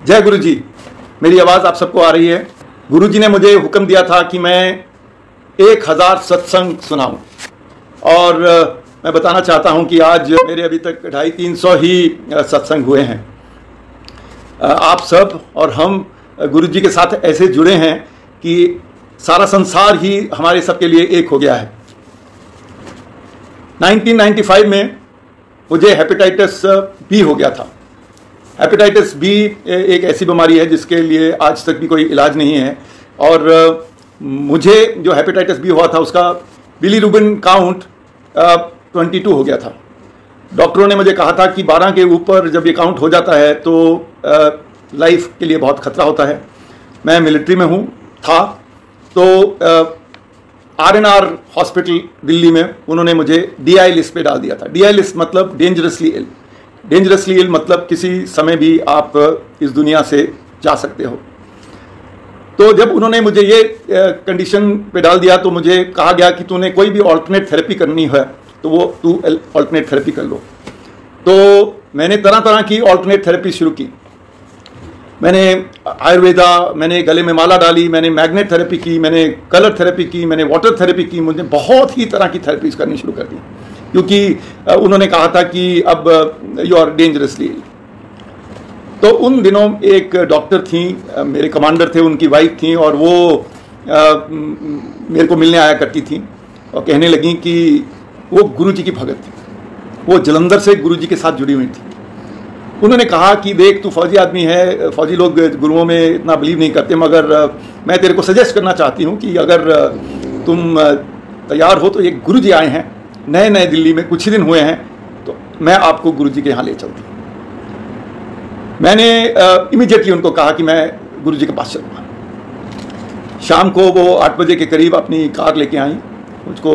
जय गुरु जी। मेरी आवाज़ आप सबको आ रही है। गुरु जी ने मुझे हुक्म दिया था कि मैं 1000 सत्संग सुनाऊं और मैं बताना चाहता हूं कि आज मेरे अभी तक 250-300 ही सत्संग हुए हैं। आप सब और हम गुरु जी के साथ ऐसे जुड़े हैं कि सारा संसार ही हमारे सबके लिए एक हो गया है। 1995 में मुझे हेपेटाइटिस बी हो गया था। हेपेटाइटिस बी एक ऐसी बीमारी है जिसके लिए आज तक भी कोई इलाज नहीं है और मुझे जो हेपेटाइटिस बी हुआ था उसका बिलीरुबिन काउंट 22 हो गया था। डॉक्टरों ने मुझे कहा था कि 12 के ऊपर जब ये काउंट हो जाता है तो लाइफ के लिए बहुत खतरा होता है। मैं मिलिट्री में था तो RNR हॉस्पिटल दिल्ली में उन्होंने मुझे DI लिस्ट पे डाल दिया था। DI लिस्ट मतलब डेंजरसली इल। डेंजरसली इल मतलब किसी समय भी आप इस दुनिया से जा सकते हो। तो जब उन्होंने मुझे ये कंडीशन पे डाल दिया तो मुझे कहा गया कि तूने कोई भी ऑल्टरनेट थेरेपी करनी है तो वो तू ऑल्टरनेट थेरेपी कर लो। तो मैंने तरह तरह की ऑल्टरनेट थेरेपी शुरू की। मैंने आयुर्वेदा, मैंने गले में माला डाली, मैंने मैग्नेट थेरेपी की, मैंने कलर थेरेपी की, मैंने वाटर थेरेपी की। मुझे बहुत ही तरह की थेरेपीज करनी शुरू कर दी क्योंकि उन्होंने कहा था कि अब यू आर डेंजरसली। तो उन दिनों एक डॉक्टर थी, मेरे कमांडर थे, उनकी वाइफ थी और वो मेरे को मिलने आया करती थी और कहने लगी कि वो गुरुजी की भगत थी। वो जलंधर से गुरुजी के साथ जुड़ी हुई थी। उन्होंने कहा कि देख तू फौजी आदमी है, फौजी लोग गुरुओं में इतना बिलीव नहीं करते, मगर मैं तेरे को सजेस्ट करना चाहती हूँ कि अगर तुम तैयार हो तो एक गुरुजी आए हैं नए नए दिल्ली में, कुछ ही दिन हुए हैं, तो मैं आपको गुरुजी के यहाँ ले चलती हूँ। मैंने इमीडिएटली उनको कहा कि मैं गुरुजी के पास चलूँगा। शाम को वो 8 बजे के करीब अपनी कार लेके आई। मुझको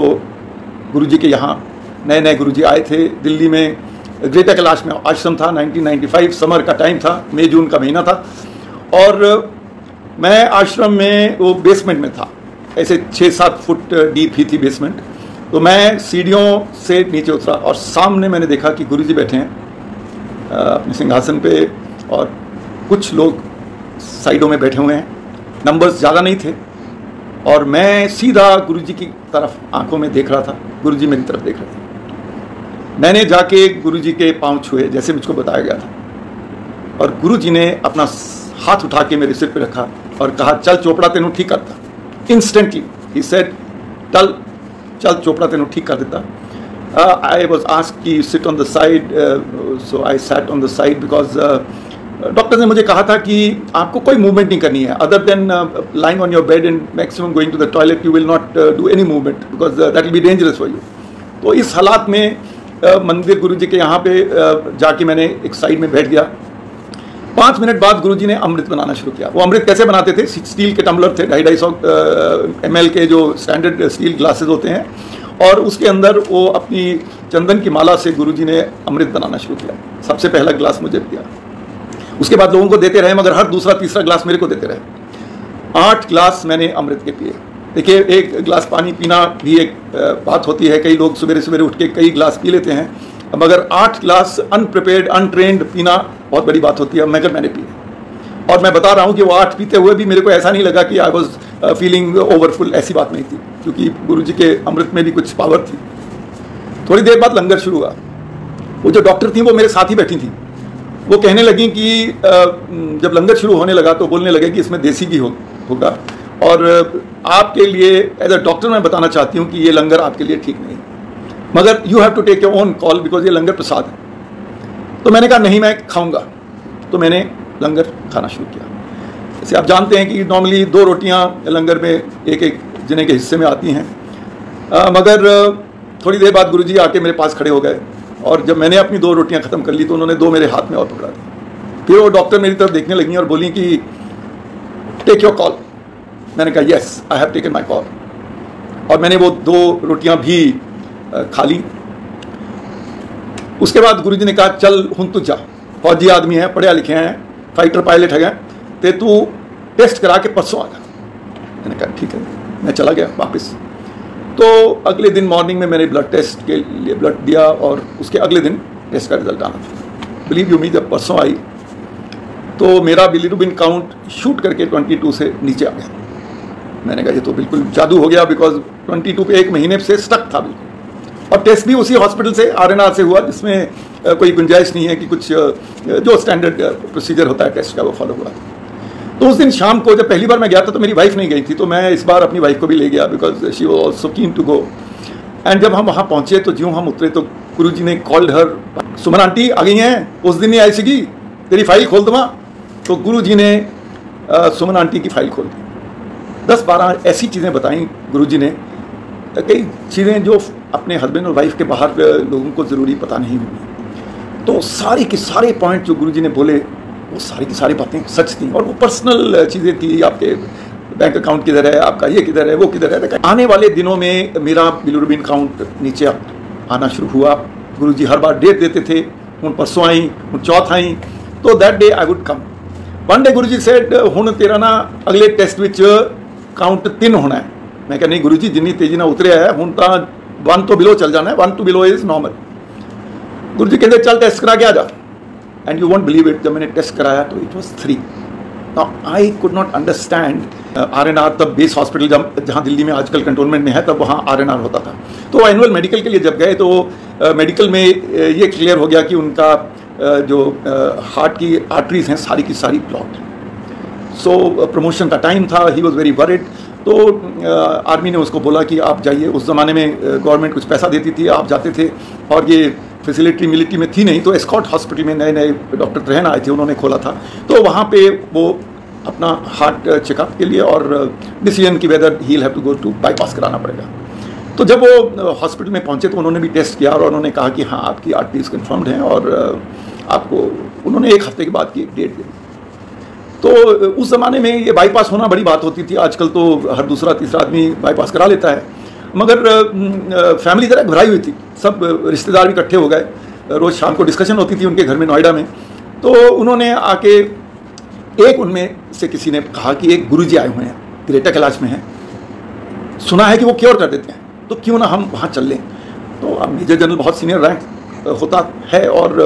गुरुजी के यहाँ नए नए गुरुजी आए थे दिल्ली में। ग्रेटर कैलाश में आश्रम था। 1995 समर का टाइम था, मई जून का महीना था और मैं आश्रम में वो बेसमेंट में था। ऐसे 6-7 फुट डीप ही थी बेसमेंट। तो मैं सीढ़ियों से नीचे उतरा और सामने मैंने देखा कि गुरुजी बैठे हैं अपने सिंहासन पे और कुछ लोग साइडों में बैठे हुए हैं। नंबर्स ज़्यादा नहीं थे और मैं सीधा गुरुजी की तरफ आंखों में देख रहा था। गुरुजी मेरी तरफ देख रहे थे। मैंने जाके गुरुजी के पांव छुए जैसे मुझको बताया गया था और गुरुजी ने अपना हाथ उठा के मेरे सिर पे रखा और कहा, चल चोपड़ा तेनू ठीक करता। इंस्टेंटली ही सेड, चल चोपड़ा तेनू ठीक कर देता। आई वॉज आस्क्ड कि sit on the side, so I set on the side because doctor ने मुझे कहा था कि आपको कोई मूवमेंट नहीं करनी है other than lying on your bed and maximum going to the toilet. You will not do any movement because that will be dangerous for you. तो इस हालात में मंदिर गुरुजी के यहाँ पे जाके मैंने एक साइड में बैठ गया। 5 मिनट बाद गुरुजी ने अमृत बनाना शुरू किया। वो अमृत कैसे बनाते थे? स्टील के टम्बलर थे, 250 ml के जो स्टैंडर्ड स्टील ग्लासेस होते हैं और उसके अंदर वो अपनी चंदन की माला से गुरुजी ने अमृत बनाना शुरू किया। सबसे पहला ग्लास मुझे दिया, उसके बाद लोगों को देते रहे, मगर हर दूसरा तीसरा ग्लास मेरे को देते रहे। 8 ग्लास मैंने अमृत के पिए। देखिए, एक गिलास पानी पीना भी एक बात होती है। कई लोग सवेरे सवेरे उठ के कई गिलास पी लेते हैं, मगर 8 ग्लास अनप्रिपेयर्ड अनट्रेंड पीना बहुत बड़ी बात होती है। मगर मैंने पिए और मैं बता रहा हूँ कि वो 8 पीते हुए भी मेरे को ऐसा नहीं लगा कि आई वॉज फीलिंग ओवरफुल। ऐसी बात नहीं थी क्योंकि गुरुजी के अमृत में भी कुछ पावर थी। थोड़ी देर बाद लंगर शुरू हुआ। वो जो डॉक्टर थी वो मेरे साथ ही बैठी थी। वो कहने लगी कि जब लंगर शुरू होने लगा तो बोलने लगे कि इसमें देसी भी होगा और आपके लिए एज अ डॉक्टर मैं बताना चाहती हूँ कि ये लंगर आपके लिए ठीक नहीं, मगर you have to take your own call because ये लंगर प्रसाद है। तो मैंने कहा नहीं, मैं खाऊंगा। तो मैंने लंगर खाना शुरू किया। जैसे आप जानते हैं कि नॉर्मली 2 रोटियां लंगर में एक जने के हिस्से में आती हैं, मगर थोड़ी देर बाद गुरुजी आके मेरे पास खड़े हो गए और जब मैंने अपनी 2 रोटियां ख़त्म कर ली तो उन्होंने 2 मेरे हाथ में और पकड़ा दी। फिर वो डॉक्टर मेरी तरफ देखने लगी और बोली कि टेक योर कॉल। मैंने कहा yes, I have taken my call और मैंने वो 2 रोटियां भी खा ली। उसके बाद गुरुजी ने कहा, चल हुन तू जा, फौजी आदमी है, पढ़े लिखे हैं, फाइटर पायलट है, ते तू टेस्ट करा के परसों आ जा। मैंने कहा ठीक है। मैं चला गया वापस। तो अगले दिन मॉर्निंग में मैंने ब्लड टेस्ट के लिए ब्लड दिया और उसके अगले दिन टेस्ट का रिजल्ट आना था। बिलीव यू मी, जब परसों आई तो मेरा बिलीरुबिन काउंट शूट करके 22 से नीचे आ गया। मैंने कहा ये तो बिल्कुल जादू हो गया, बिकॉज 22 पे 1 महीने से स्टक था बिल्कुल। और टेस्ट भी उसी हॉस्पिटल से RNR से हुआ, जिसमें कोई गुंजाइश नहीं है कि कुछ जो स्टैंडर्ड प्रोसीजर होता है टेस्ट का वो फॉलो हुआ। तो उस दिन शाम को जब पहली बार मैं गया था तो मेरी वाइफ नहीं गई थी, तो मैं इस बार अपनी वाइफ को भी ले गया, because she was also keen to go. And जब हम वहाँ पहुँचे तो ज्यों हम उतरे तो गुरुजी ने कॉल्ड हर, सुमन आंटी आ गई हैं, उस दिन नहीं आई सीगी, तेरी फाइल खोल दूँगा। तो गुरुजी ने सुमन आंटी की फाइल खोल दी। 10-12 ऐसी चीज़ें बताई गुरुजी ने, कई चीज़ें जो अपने हस्बैंड और वाइफ के बाहर लोगों को ज़रूरी पता नहीं हुई। तो सारी के सारे पॉइंट जो गुरुजी ने बोले वो सारी की सारी बातें सच थी, और वो पर्सनल चीज़ें थी, आपके बैंक अकाउंट किधर है, आपका ये किधर है, वो किधर है। आने वाले दिनों में मेरा बिलीरुबिन काउंट नीचे आना शुरू हुआ। गुरुजी हर बार डेट देते थे, उन परसों आई, उन चौथ आई, तो that day I would come. One day Guruji said हुण तेरा ना अगले टेस्ट विच काउंट 3 होना है। मैं कहा नहीं गुरुजी, जिन्नी तेजी ना उतरिया है हुण तां 1 तो बिलो चल जाना है, 1 to below इज नॉर्मल। गुरुजी कहते चल टेस्ट करा के आ जा। And you won't believe it, जब मैंने टेस्ट कराया तो it was 3। Now I could not understand. RNR तब बेस हॉस्पिटल जहाँ दिल्ली में आजकल कंटोनमेंट में है, तब वहाँ RNR होता था। तो एनुअल मेडिकल के लिए जब गए तो मेडिकल में ये क्लियर हो गया कि उनका जो हार्ट की आर्टरीज हैं सारी की सारी ब्लॉक्ड। सो प्रमोशन का टाइम था, ही वॉज वेरी वरिड। तो आर्मी ने उसको बोला कि आप जाइए। उस ज़माने में गवर्नमेंट कुछ पैसा देती थी, आप जाते थे, और ये फैसिलिटी मिलिट्री में थी नहीं। तो एस्कॉट हॉस्पिटल में नए नए डॉक्टर त्रेहन आए थे, उन्होंने खोला था। तो वहाँ पे वो अपना हार्ट चेकअप के लिए और डिसीजन की whether he will have to go to bypass कराना पड़ेगा। तो जब वो हॉस्पिटल में पहुँचे तो उन्होंने भी टेस्ट किया, और उन्होंने कहा कि हाँ आपकी आर्टरीज कन्फर्म्ड हैं, और आपको उन्होंने 1 हफ्ते के बाद की डेट दे दी। तो उस ज़माने में ये बाईपास होना बड़ी बात होती थी। आजकल तो हर दूसरा तीसरा आदमी बाईपास करा लेता है, मगर फैमिली ज़रा घबराई हुई थी। सब रिश्तेदार भी इकट्ठे हो गए, रोज़ शाम को डिस्कशन होती थी उनके घर में नोएडा में। तो उन्होंने आके, एक उनमें से किसी ने कहा कि एक गुरुजी आए हुए हैं, ग्रेटर कैलाश में हैं, सुना है कि वो क्योर कर देते हैं, तो क्यों ना हम वहाँ चल लें। तो अब मेजर जनरल बहुत सीनियर रैंक होता है, और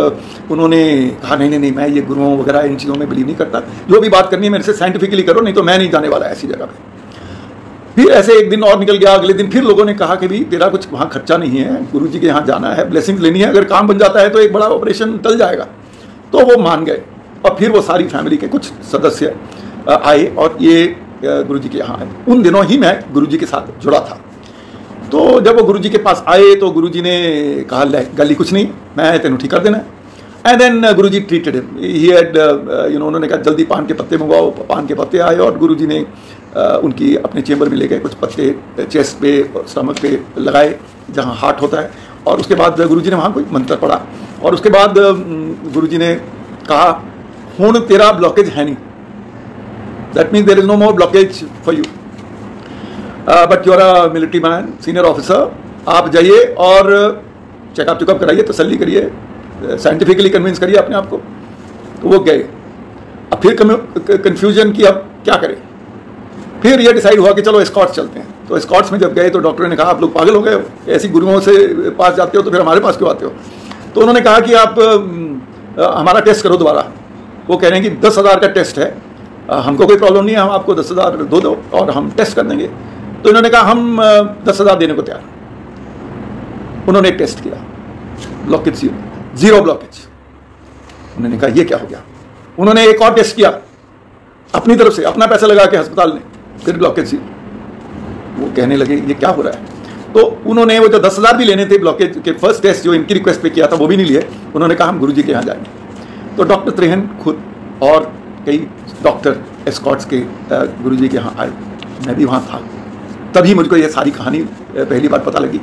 उन्होंने कहा नहीं नहीं नहीं, मैं ये गुरुओं वगैरह इन चीज़ों में बिलीव नहीं करता, जो भी बात करनी है मेरे से साइंटिफिकली करो, नहीं तो मैं नहीं जाने वाला ऐसी जगह पे। फिर ऐसे एक दिन और निकल गया, अगले दिन फिर लोगों ने कहा कि भाई तेरा कुछ वहाँ खर्चा नहीं है, गुरुजी के यहाँ जाना है, ब्लेसिंग लेनी है, अगर काम बन जाता है तो एक बड़ा ऑपरेशन टल जाएगा। तो वो मान गए, और फिर वो सारी फैमिली के कुछ सदस्य आए और ये गुरुजी के यहाँ आए। उन दिनों ही मैं गुरुजी के साथ जुड़ा था। तो जब वो गुरुजी के पास आए तो गुरुजी ने कहा गली कुछ नहीं, मैं तेनू ठीक कर देना है। And then Guruji treated him, he had उन्होंने कहा जल्दी पान के पत्ते मंगवाओ। पान के पत्ते आए, और गुरुजी ने उनकी अपने चेम्बर में ले गए, कुछ पत्ते चेस्ट पे स्टमक पे लगाए जहाँ हार्ट होता है, और उसके बाद गुरुजी ने वहाँ कोई मंत्र पढ़ा, और उसके बाद गुरुजी ने कहा हुण तेरा ब्लॉकेज है नहीं, that means there is no more blockage for you, but you are a military man, senior officer, आप जाइए और चेकअप कराइए, तसल्ली करिए, साइंटिफिकली कन्विंस करिए अपने आप को। तो वो गए। अब फिर कन्फ्यूजन की अब क्या करें। फिर ये डिसाइड हुआ कि चलो एस्कॉट्स चलते हैं। तो एस्कॉट्स में जब गए तो डॉक्टर ने कहा आप लोग पागल हो गए हो, ऐसी गुरुओं से पास जाते हो तो फिर हमारे पास क्यों आते हो। तो उन्होंने कहा कि आप हमारा टेस्ट करो दोबारा। वो कह रहे हैं कि 10,000 का टेस्ट है, हमको कोई प्रॉब्लम नहीं है, हम आपको 10,000 दो और हम टेस्ट कर देंगे। तो इन्होंने कहा हम 10,000 देने को तैयार। उन्होंने एक टेस्ट किया, ब्लॉकेज 0 ब्लॉकेज। उन्होंने कहा ये क्या हो गया। उन्होंने एक और टेस्ट किया अपनी तरफ से, अपना पैसा लगा के अस्पताल ने, फिर ब्लॉकेज 0। वो कहने लगे ये क्या हो रहा है। तो उन्होंने वो जो 10,000 भी लेने थे ब्लॉकेज के फर्स्ट टेस्ट जो इनकी रिक्वेस्ट पे किया था वो भी नहीं लिए। उन्होंने कहा हम गुरुजी के यहाँ जाएंगे। तो डॉक्टर त्रेहन खुद और कई डॉक्टर एस्कॉट्स के गुरुजी के यहाँ आए, मैं भी वहाँ था। तभी मुझको ये सारी कहानी पहली बार पता लगी।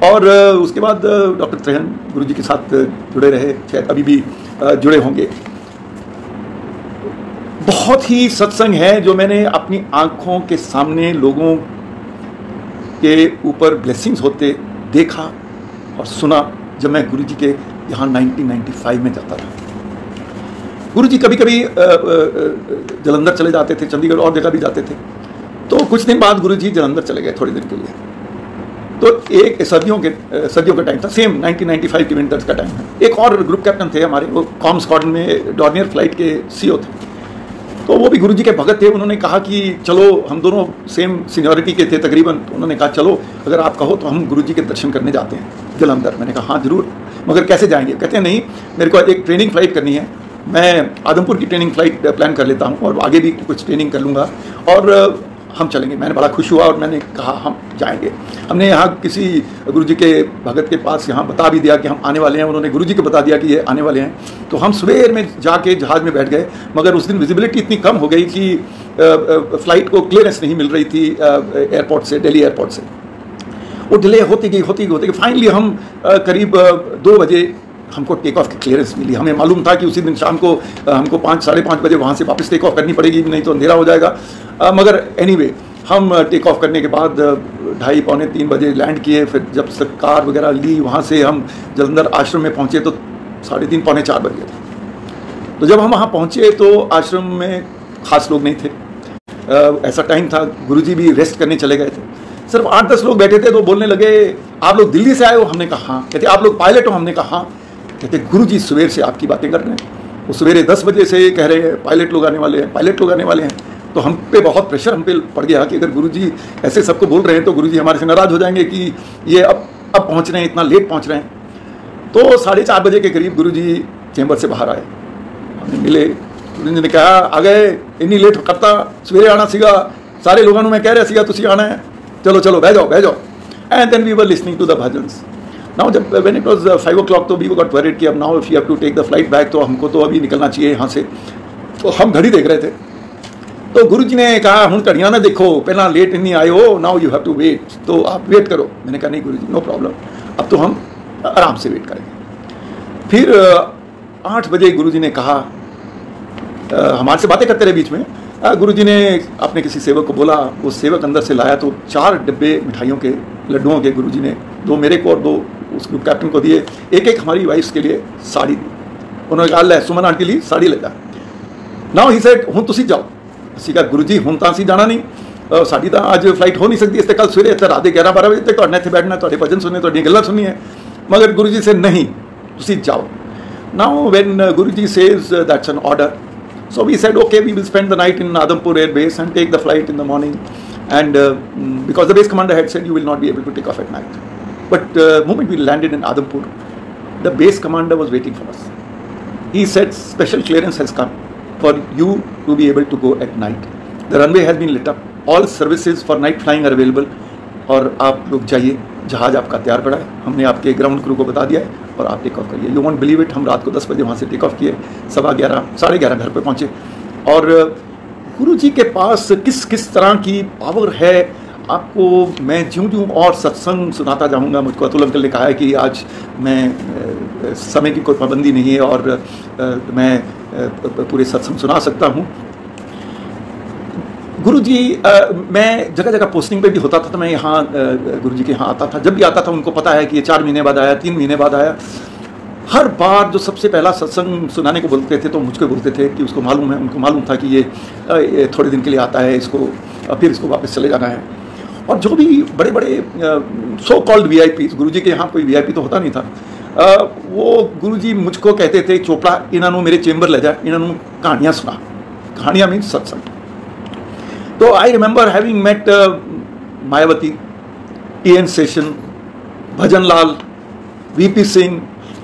और उसके बाद डॉक्टर त्रेहन गुरुजी के साथ जुड़े रहे, शायद अभी भी जुड़े होंगे। बहुत ही सत्संग है जो मैंने अपनी आंखों के सामने लोगों के ऊपर ब्लेसिंग्स होते देखा और सुना जब मैं गुरुजी के यहाँ 1995 में जाता था। गुरुजी कभी कभी जलंधर चले जाते थे, चंडीगढ़ और जगह भी जाते थे। तो कुछ दिन बाद गुरुजी जलंधर चले गए थोड़ी दिन के लिए। तो एक सर्दियों का टाइम था, सेम 1995 के विंटर्स का टाइम है। एक और ग्रुप कैप्टन थे हमारे, वो कॉम स्क्वाड्रन में डॉर्नियर फ्लाइट के CO थे। तो वो भी गुरुजी के भगत थे। उन्होंने कहा कि चलो, हम दोनों सेम सीनियरिटी के थे तकरीबन, तो उन्होंने कहा चलो अगर आप कहो तो हम गुरुजी के दर्शन करने जाते हैं जलंधर। मैंने कहा हाँ ज़रूर, मगर कैसे जाएंगे? कहते हैं नहीं, मेरे को एक ट्रेनिंग फ़्लाइट करनी है, मैं आदमपुर की ट्रेनिंग फ़्लाइट प्लान कर लेता हूँ और आगे भी कुछ ट्रेनिंग कर लूँगा और हम चलेंगे। मैंने बड़ा खुश हुआ और मैंने कहा हम जाएंगे। हमने यहाँ किसी गुरुजी के भगत के पास यहाँ बता भी दिया कि हम आने वाले हैं, उन्होंने गुरुजी को बता दिया कि ये आने वाले हैं। तो हम सवेर में जाके जहाज़ में बैठ गए, मगर उस दिन विजिबिलिटी इतनी कम हो गई कि फ़्लाइट को क्लियरेंस नहीं मिल रही थी एयरपोर्ट से, दिल्ली एयरपोर्ट से। वो डिले होती गई। फाइनली हम करीब 2 बजे हमको टेक ऑफ की क्लियरेंस मिली। हमें मालूम था कि उसी दिन शाम को हमको 5 साढ़े 5 बजे वहाँ से वापस टेक ऑफ करनी पड़ेगी, नहीं तो अंधेरा हो जाएगा। मगर एनीवे हम टेक ऑफ करने के बाद 2:30 पौने 3 बजे लैंड किए। फिर जब कार वगैरह ली, वहाँ से हम जलंधर आश्रम में पहुँचे तो 3:30 पौने 4 बज गए थे। तो जब हम वहाँ पहुँचे तो आश्रम में ख़ास लोग नहीं थे। ऐसा टाइम था, गुरुजी भी रेस्ट करने चले गए थे। सिर्फ 8-10 लोग बैठे थे। तो बोलने लगे, आप लोग दिल्ली से आए हो? हमने कहा हाँ। कहते आप लोग पायलट हो? हमने कहा हाँ। कहते गुरुजी सवेर से आपकी बातें कर रहे हैं, वो सवेरे 10 बजे से कह रहे हैं पायलट लोग आने वाले हैं, पायलट लोग आने वाले हैं। तो हम पे बहुत प्रेशर हम पे पड़ गया कि अगर गुरुजी ऐसे सबको बोल रहे हैं तो गुरुजी हमारे से नाराज़ हो जाएंगे कि ये अब पहुँच रहे हैं, इतना लेट पहुँच रहे हैं। तो 4:30 बजे के करीब गुरुजी चैम्बर से बाहर आए, हमें मिले। गुरुजी ने कहा आ गए, इन्नी लेट करता, सवेरे आना सीगा, सारे लोगों ने मैं कह रहा सीगा तुसी आना है, चलो चलो बह जाओ। And then we were listening to the bhajans. Now जब व्हेन इट वाज 5 o'clock तो वी गॉट वरीड कि अब now if you have to take the flight back, तो हमको तो अभी निकलना चाहिए यहाँ से। तो हम घड़ी देख रहे थे। तो गुरुजी ने कहा हुण घड़ियां ना देखो, पहला लेट नहीं आए हो, now you have to wait, तो आप वेट करो। मैंने कहा नहीं गुरुजी, नो प्रॉब्लम, अब तो हम आराम से वेट करेंगे। फिर 8 बजे गुरुजी ने कहा, हमारे से बातें करते रहे बीच में। गुरुजी ने अपने किसी सेवक को बोला, वो सेवक अंदर से लाया तो 4 डिब्बे मिठाइयों के, लड्डुओं के गुरुजी ने 2 मेरे को और 2 उस ग्रुप कैप्टन को दिए। एक हमारी वाइफ्स के लिए साड़ी दी। उन्होंने कहा ले सुमन आंटी ली साड़ी ले जा। नाउ ही सेड हुण तुसी जाओ। ਅਸੀਂ कहा गुरुजी हुण तां असीं जाना नहीं, साडी तां अज फ्लाइट हो नहीं सकती, इस ते कल सवेरे इत्थे रात दे 11-12 बजे तक तुहाडे इत्थे बैठना, तुहाडे भजन सुनने, तुहाडीआं गल्लां सुननियां। मगर गुरुजी से नहीं, तुसी जाओ। Now when Guruji says that's an order, so we said okay, we will spend the night in Adampur Air Base and take the flight in the morning, and because the base commander had said you will not be able to take off at night. But moment we landed in Adampur, the base commander was waiting for us. He said special clearance has come for you to be able to go at night. The runway has been lit up, all services for night flying are available, और आप लोग जाइए, जहाज़ आपका तैयार पड़ा है, हमने आपके ग्राउंड क्रू को बता दिया है और आप टेक ऑफ करिए। यू वॉन्ट बिलीव इट, हम रात को 10 बजे वहाँ से टेक ऑफ किए, 11:15 साढ़े 11 घर पे पहुँचे। और गुरुजी के पास किस किस तरह की पावर है, आपको मैं ज्यों और सत्संग सुनाता जाऊँगा। मुझको अतुल अंकल ने कहा है कि आज मैं समय की कोई पाबंदी नहीं है और मैं पूरे सत्संग सुना सकता हूँ। गुरुजी, मैं जगह जगह पोस्टिंग पे भी होता था, तो मैं यहाँ गुरुजी के यहाँ आता था। जब भी आता था उनको पता है कि ये 4 महीने बाद आया, 3 महीने बाद आया। हर बार जो सबसे पहला सत्संग सुनाने को बोलते थे तो मुझको बोलते थे कि उसको मालूम है, उनको मालूम था कि ये थोड़े दिन के लिए आता है, इसको फिर इसको वापस चले जाना है। और जो भी बड़े बड़े सो कॉल्ड VIP, गुरुजी के यहाँ कोई VIP तो होता नहीं था, वो गुरुजी मुझको कहते थे चोपड़ा इन्हों मेरे चेंबर ले जाए, इन्हों कहानियाँ सुना। कहानियाँ मीन्स सत्संग। तो I remember having met Mayawati, TN Session, Bhajan Lal, VP Singh,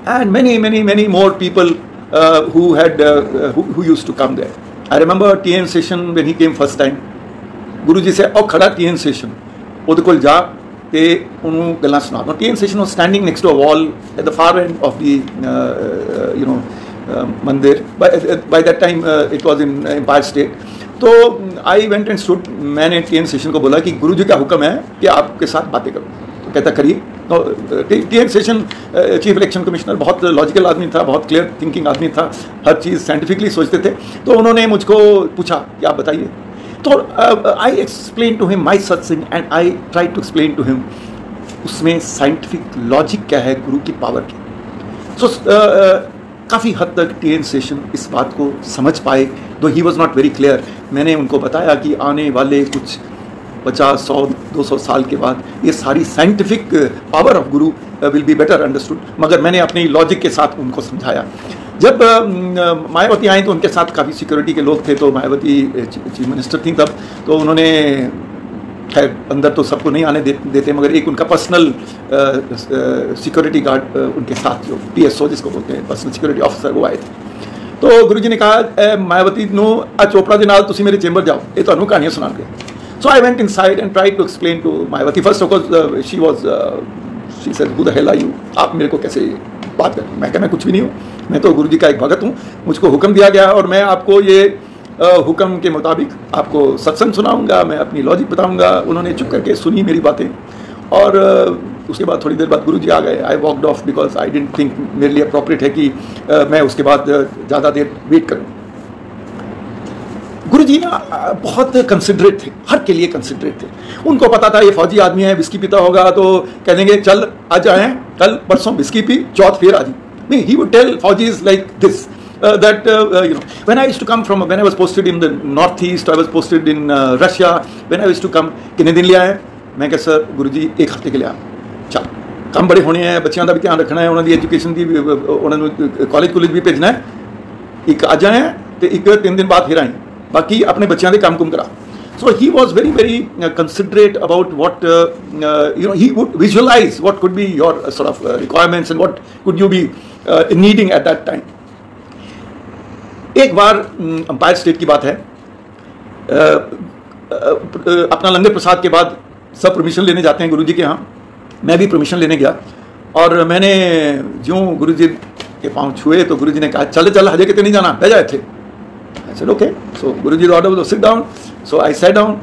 and many more people who used to come there. I remember TN Session when he came first time. Guruji said, "Oh, khada TN Session, ਉਹਦੇ ਕੋਲ ਜਾ ਤੇ ਉਹਨੂੰ ਗੱਲਾਂ ਸੁਣਾ ਦੋ." TN Session was standing next to a wall at the far end of the mandir. By that time it was in Empire State. तो I went and stood. मैंने TN Session को बोला कि गुरुजी का हुक्म है कि आपके साथ बातें करो। तो कहता करिए। तो TN Session chief election commissioner बहुत लॉजिकल आदमी था, बहुत क्लियर थिंकिंग आदमी था, हर चीज़ साइंटिफिकली सोचते थे। तो उन्होंने मुझको पूछा कि आप बताइए। तो I explain to him my satsang and I try to explain to him उसमें साइंटिफिक लॉजिक क्या है गुरु की पावर की। सो काफ़ी हद तक TN Session इस बात को समझ पाए, दो he was not very clear. मैंने उनको बताया कि आने वाले कुछ 50, 100, 200 साल के बाद ये सारी scientific power of Guru will be better understood, मगर मैंने अपनी लॉजिक के साथ उनको समझाया। जब मायावती आई तो उनके साथ काफ़ी सिक्योरिटी के लोग थे, तो मायावती चीफ मिनिस्टर थी तब, तो उन्होंने खैर अंदर तो सबको नहीं आने देते, मगर एक उनका पर्सनल सिक्योरिटी गार्ड उनके साथ, जो PSO जिसको बोलते हैं, पर्सनल सिक्योरिटी ऑफिसर, वो आए थे। तो गुरुजी ने कहा मायावती नो आ चोपड़ा के नाल तुसी मेरे चेंबर जाओ, ये तुहानू कहानियां सुनाएंगे। So I went inside and tried to explain to Mayawati. First of course she said who the hell are you, आप मेरे को कैसे बात कर। मैं कहना कुछ भी नहीं हूँ, मैं तो गुरुजी का एक भगत हूँ, मुझको हुक्म दिया गया और मैं आपको ये हुक्म के मुताबिक आपको सत्संग सुनाऊंगा, मैं अपनी लॉजिक बताऊंगा। उन्होंने चुप करके सुनी मेरी बातें, और उसके बाद थोड़ी देर बाद गुरुजी आ गए। I walked off because I didn't think मेरे लिए अप्रोप्रिएट है कि मैं उसके बाद ज़्यादा देर वेट करूं। गुरुजी ना बहुत कंसिडरेट थे, हर के लिए कंसिडरेट थे। उनको पता था ये फौजी आदमी है, बिस्की पीता होगा तो कह देंगे चल आज आए, कल परसों बिस्की पी, चौथ फिर आज। He would tell faujis like this that you know, when I used to come from, when I was posted in the northeast, I was posted in Russia, when I used to come, कितने दिन लिया है? मैं कहा sir गुरुजी एक हफ्ते के लिए आ, चल काम बड़े होने हैं, बच्चों का भी ध्यान रखना है, उन्होंने एजुकेशन की उन्होंने कॉलेज भी भेजना है, एक आ जाए तो एक 3 दिन बाद फिर आए, बाकी अपने बच्चों के काम कुम करा। So he was very very considerate about what you know, he would visualize what could be your sort of requirements and what could you be needing at that time. एक बार अंपायर स्टेट की बात है, अपना लंगर प्रसाद के बाद सब permission लेने जाते हैं गुरुजी के यहाँ, मैं भी परमिशन लेने गया, और मैंने ज्यों गुरुजी के पाँव छुए तो गुरुजी ने कहा चल चल हजे कितने नहीं जाना, बह जाए थे। I said okay, so Guruji order was sit down, so I sat down.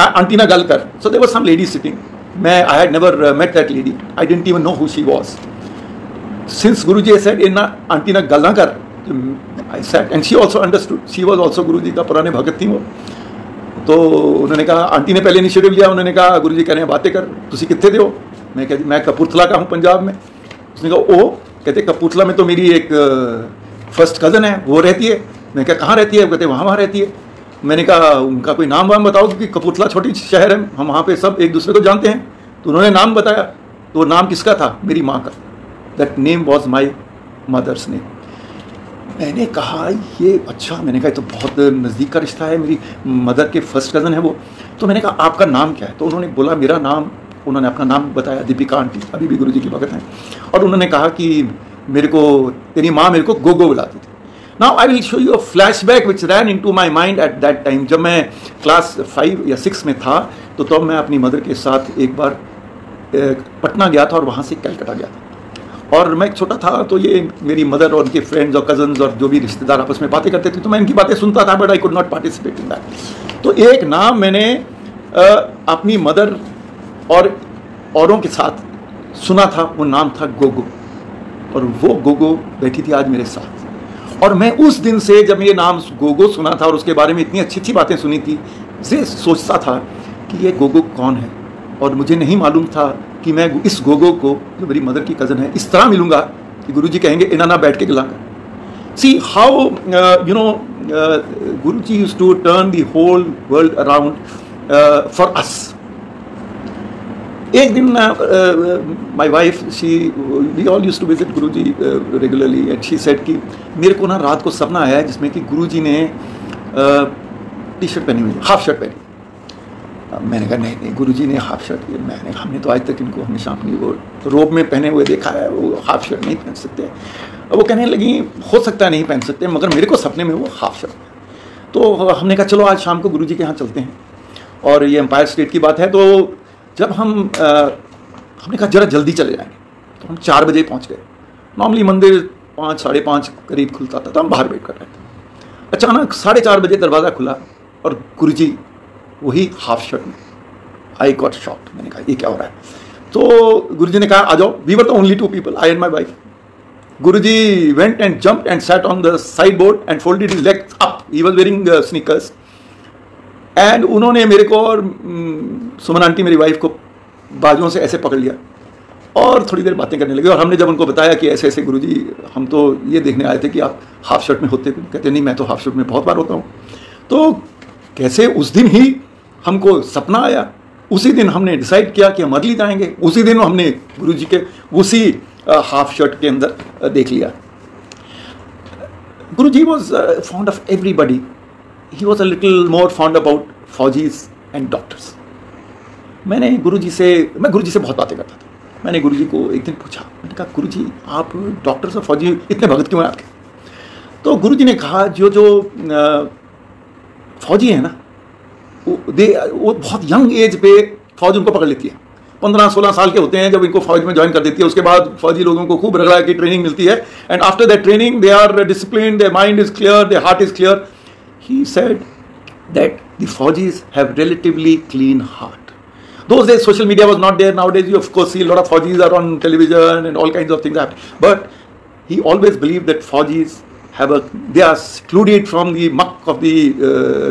Aunty ना गल कर, so there was some lady sitting, मैं I had never met that lady, I didn't even know who she was. Since Guruji said इना aunty ना गल ना कर, I sat and she also understood, she was also गुरुजी का पुराने भगत थी वो। तो उन्होंने कहा, आंटी ने पहले इनिशिएटिव लिया, उन्होंने कहा गुरुजी कह रहे हैं बातें कर, तुसी कितने दे हो? मैं कहती मैं कपूरथला का हूँ पंजाब में। उसने कहा ओ, कहते कपूरथला में तो मेरी एक फर्स्ट कज़न है वो रहती है। मैं कहा कहाँ रहती है? वो कहते वहाँ रहती है। मैंने कहा उनका कोई नाम वाम बताओ, क्योंकि कपूरथला छोटी शहर है, हम वहाँ पे सब एक दूसरे को जानते हैं। तो उन्होंने नाम बताया, तो वो नाम किसका था? मेरी माँ का। That name was my mother's name. मैंने कहा ये अच्छा, मैंने कहा ये तो बहुत नज़दीक का रिश्ता है, मेरी मदर के फर्स्ट कज़न है वो। तो मैंने कहा आपका नाम क्या है? तो उन्होंने बोला मेरा नाम, उन्होंने अपना नाम बताया, दीपिका आंटी, अभी भी गुरुजी की भगत हैं। और उन्होंने कहा कि मेरे को तेरी माँ मेरे को गोगो बुलाती थी। Now I will show you a flashback which ran into my mind at that time. जब मैं क्लास 5 या 6 में था, तो तब मैं अपनी मदर के साथ एक बार पटना गया था और वहाँ से कलकत्ता गया था। और मैं छोटा था, तो ये मेरी मदर और उनके फ्रेंड्स और कजन्स और जो भी रिश्तेदार आपस में बातें करते थे, तो मैं इनकी बातें सुनता था, but I could not participate in that. तो एक नाम मैंने अपनी मदर और औरों के साथ सुना था, वो नाम था गोगो, और वो गोगो बैठी थी आज मेरे साथ। और मैं उस दिन से जब ये नाम गोगो सुना था और उसके बारे में इतनी अच्छी अच्छी बातें सुनी थी, से सोचता था कि ये गोगो कौन है, और मुझे नहीं मालूम था कि मैं इस गोगो को, जो मेरी मदर की कज़न है, इस तरह मिलूंगा कि गुरुजी कहेंगे इना ना बैठ के गिला कर। See how you know Guruji used to turn the whole world around for us. एक दिन my wife we all used to visit Guruji regularly, and she said कि मेरे को ना रात को सपना आया है जिसमें कि गुरुजी ने टी शर्ट पहनी हुई, हाफ शर्ट पहनी। मैंने कहा नहीं गुरुजी ने हाफ शर्ट, हमने तो आज तक इनको हमेशा अपनी वो रोब में पहने हुए देखा है, वो हाफ शर्ट नहीं पहन सकते। वो कहने लगी हो सकता है नहीं पहन सकते, मगर मेरे को सपने में वो हाफ शर्ट। तो हमने कहा चलो आज शाम को गुरुजी के यहाँ चलते हैं, और ये एम्पायर स्टेट की बात है। तो जब हमने कहा जरा जल्दी चले जाएंगे, तो हम 4 बजे पहुँच गए। नॉर्मली मंदिर 5 साढ़े 5 करीब खुलता था, तो हम बाहर वेट कर रहे थे। अचानक 4:30 बजे दरवाज़ा खुला और गुरुजी वही हाफ शर्ट में। आई गॉट शॉक्ड, मैंने कहा ये क्या हो रहा है? तो गुरुजी ने कहा आ जाओ। We were the only 2 people, I and my wife. Guruji went and jumped and sat on the side board and folded his legs up, he was wearing sneakers. And उन्होंने मेरे को और सुमन आंटी मेरी वाइफ को बाजुओं से ऐसे पकड़ लिया और थोड़ी देर बातें करने लगे। और हमने जब उनको बताया कि ऐसे ऐसे गुरुजी हम तो ये देखने आए थे कि आप हाफ शर्ट में होते, कहते नहीं मैं तो हाफ शर्ट में बहुत बार होता हूँ। तो कैसे उस दिन ही हमको सपना आया, उसी दिन हमने डिसाइड किया कि हम अगली जाएंगे, उसी दिन हमने गुरुजी के उसी हाफ शर्ट के अंदर देख लिया। Guruji was fond of everybody. He was a little more fond about Faujis and doctors. मैं गुरुजी से बहुत बातें करता था. मैंने गुरुजी को एक दिन पूछा, मैंने कहा गुरुजी आप डॉक्टर्स और फौजी इतने भगत क्यों हैं आपके? तो गुरुजी ने कहा जो फौजी हैं ना वो बहुत यंग एज पे फौज उनको पकड़ लेती है. 15-16 साल के होते हैं जब इनको फौज में ज्वाइन कर देती है. उसके बाद फौजी लोगों को खूब रगड़ा की ट्रेनिंग मिलती है. And after that training they are discipline, their mind is clear, their heart is clear. He said that the faujis have relatively clean heart. Those days social media was not there. Nowadays you of course see a lot of Faujis are on television and all kinds of things happen. But he always believed that Faujis they are secluded from the muck of the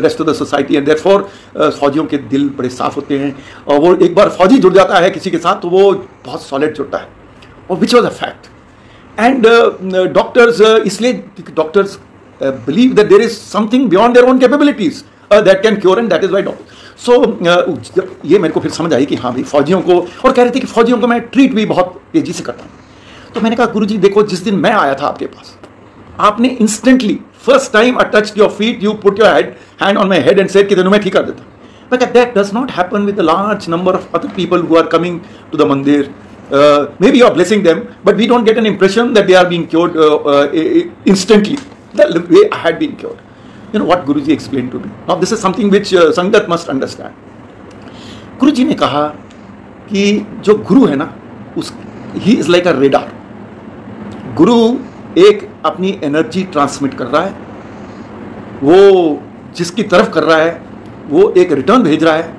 rest of the society and therefore फौजियों के दिल बड़े साफ होते हैं. और वो एक बार फौजी जुड़ जाता है किसी के साथ तो वो बहुत सॉलिड जुड़ता है. और which was a fact. And doctors इसलिए doctors believe that there is something beyond their own capabilities that can cure, and that is why doctors. सो ये मेरे को फिर समझ आई कि हाँ भाई फौजियों को, और कह रहे थे कि फौजियों को मैं ट्रीट भी बहुत तेजी से करता हूँ. तो मैंने कहा गुरुजी देखो जिस दिन मैं आया था आपके पास आपने instantly first time I touched your feet, you put your hand on my head and said कि तेनों मैं ठीक कर देता. मैं कहता that does not happen with a large number of other people who are coming to the mandir. Maybe you are blessing them, but we don't get an impression that they are being cured instantly, the way I had been cured. You know what Guruji explained to me. Now this is something which Sangat must understand. Guruji ने कहा कि जो गुरु है ना, he is like a radar. गुरु एक अपनी energy transmit कर रहा है, वो जिसकी तरफ कर रहा है वो एक रिटर्न भेज रहा है,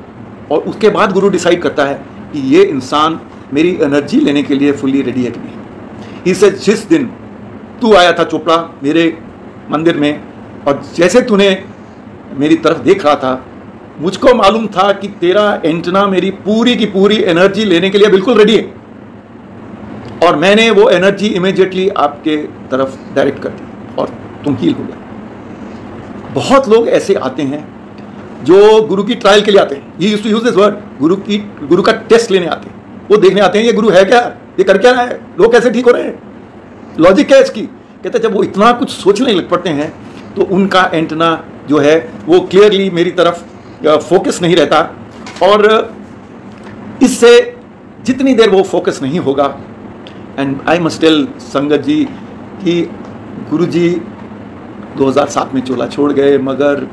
और उसके बाद गुरु डिसाइड करता है कि ये इंसान मेरी एनर्जी लेने के लिए फुल्ली रेडी है कि नहीं. He said, जिस दिन तू आया था चोपड़ा मेरे मंदिर में और जैसे तूने मेरी तरफ देख रहा था, मुझको मालूम था कि तेरा एंटना मेरी पूरी की पूरी एनर्जी लेने के लिए बिल्कुल रेडी है, और मैंने वो एनर्जी इमीडिएटली आपके तरफ डायरेक्ट कर दी और तुम हील हो गए. बहुत लोग ऐसे आते हैं जो गुरु की ट्रायल के लिए आते हैं. He used to use this word, गुरु का टेस्ट लेने आते हैं. वो देखने आते हैं ये गुरु है क्या, ये कर क्या रहा है, लोग कैसे ठीक हो रहे हैं, लॉजिक क्या है इसकी. कहते जब वो इतना कुछ सोचने लग पड़ते हैं तो उनका एंटना जो है वो क्लियरली मेरी तरफ फोकस नहीं रहता, और इससे जितनी देर वो फोकस नहीं होगा. एंड आई मस्ट टेल संगत जी कि गुरु जी 2007 में चोला छोड़ गए, मगर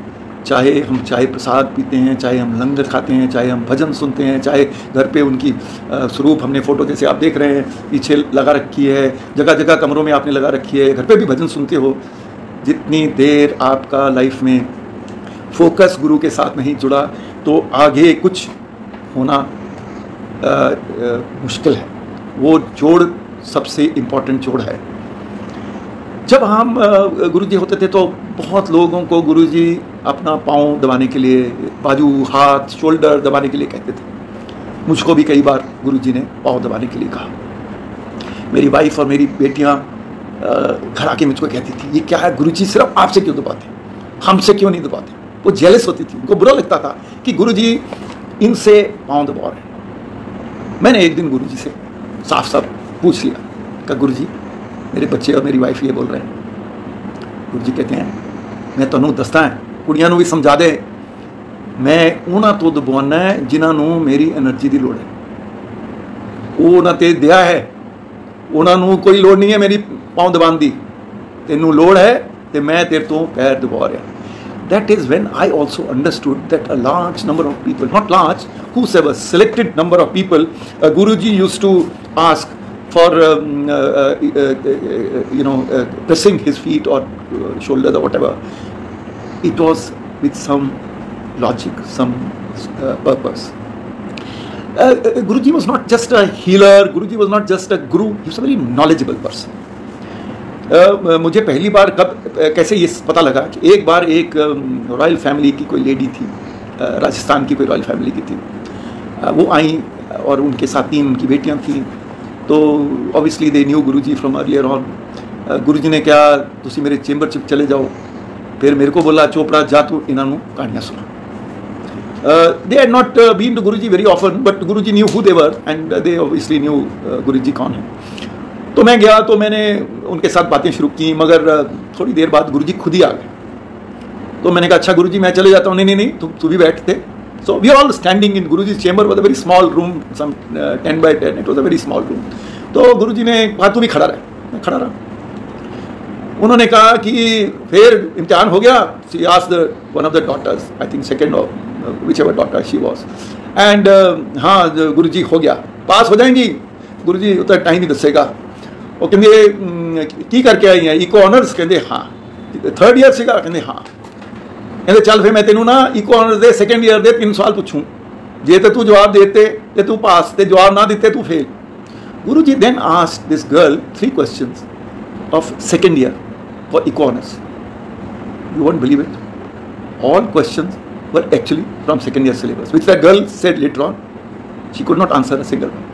चाहे हम चाय प्रसाद पीते हैं, चाहे हम लंगर खाते हैं, चाहे हम भजन सुनते हैं, चाहे घर पे उनकी स्वरूप हमने फ़ोटो जैसे आप देख रहे हैं पीछे लगा रखी है, जगह जगह कमरों में आपने लगा रखी है, घर पे भी भजन सुनते हो. जितनी देर आपका लाइफ में फोकस गुरु के साथ नहीं जुड़ा तो आगे कुछ होना मुश्किल है. वो जोड़ सबसे इम्पोर्टेंट जोड़ है. जब हम गुरुजी होते थे तो बहुत लोगों को गुरुजी अपना पाँव दबाने के लिए, बाजू, हाथ, शोल्डर दबाने के लिए कहते थे. मुझको भी कई बार गुरुजी ने पाँव दबाने के लिए कहा. मेरी वाइफ और मेरी बेटियां घर आके मुझको कहती थी ये क्या है गुरुजी सिर्फ आपसे क्यों दबाते, हमसे क्यों नहीं दबाते. वो जेलस होती थी, उनको बुरा लगता था कि गुरुजी इनसे पाँव दबा रहे हैं. मैंने एक दिन गुरुजी से साफ साफ पूछ लिया कि गुरुजी मेरे बच्चे और मेरी वाइफ ये बोल रहे हैं. गुरुजी कहते हैं मैं तैनूं दसदा है, कुड़ियां नूं भी समझा दे, मैं उन्हां तो दबाउणा है जिन्हां नूं मेरी एनर्जी की लोड़ है. वो उन्हां ते दिया है, उन्हां नूं कोई लोड़ नहीं है मेरी पाँव दबाउण दी. तैनूं लोड़ है ते मैं तेरे तो पैर दबा रहा. That is when I also understood that a large number of people, not large, whosoever, selected number of people, Guruji used to ask for pressing his feet or shoulders or whatever. It was with some logic, some purpose. Guruji was not just a healer, Guruji was not just a guru, he was a very knowledgeable person. मुझे पहली बार कब कैसे ये पता लगा कि एक बार एक रॉयल फैमिली की कोई लेडी थी, राजस्थान की कोई रॉयल फैमिली की थी. वो आई और उनके साथ 3 उनकी बेटियां थी. तो obviously they knew Guruji from earlier on. Guruji ने क्या तुसी मेरे चेंबर च चले जाओ. फिर मेरे को बोला चोपड़ा जा तू इन्हों कहानियां सुना. They had not been to Guruji very often, but Guruji knew who they were and they obviously knew Guruji कौन है. तो मैं गया, तो मैंने उनके साथ बातें शुरू की, मगर थोड़ी देर बाद गुरुजी खुद ही आ गए। तो मैंने कहा अच्छा गुरुजी मैं चले जाता हूँ। नहीं नहीं नहीं, तू भी बैठ थे। So we are all standing in Guruji chamber, was a very small room, some 10 by 10, it was a very small room. तो गुरुजी ने कहा तू भी खड़ा रहे। मैं खड़ा रहा। उन्होंने कहा कि फिर इम्तिहान हो गया। She asked one of the daughters, I think second और whichever daughter she was, and हाँ गुरुजी हो गया, पास हो जाएंगी। गुरुजी उतना टाइम ही दसेगा। वो कहते की करके आई हैं इको ऑनर्स? कहते हाँ। 3rd ईयर सीगा? कहते हाँ। कहते चल फिर मैं तेनू ना इको ऑनर्स दे 2nd ईयर दे 3 सवाल पूछूं, जे तो तू जवाब देते ते तू पास, ते जवाब ना देते तू fail. Guruji then asked this girl 3 questions of 2nd year for eco honors. You won't believe it. All questions were actually from 2nd year syllabus, which that girl said later on she could not answer a single one.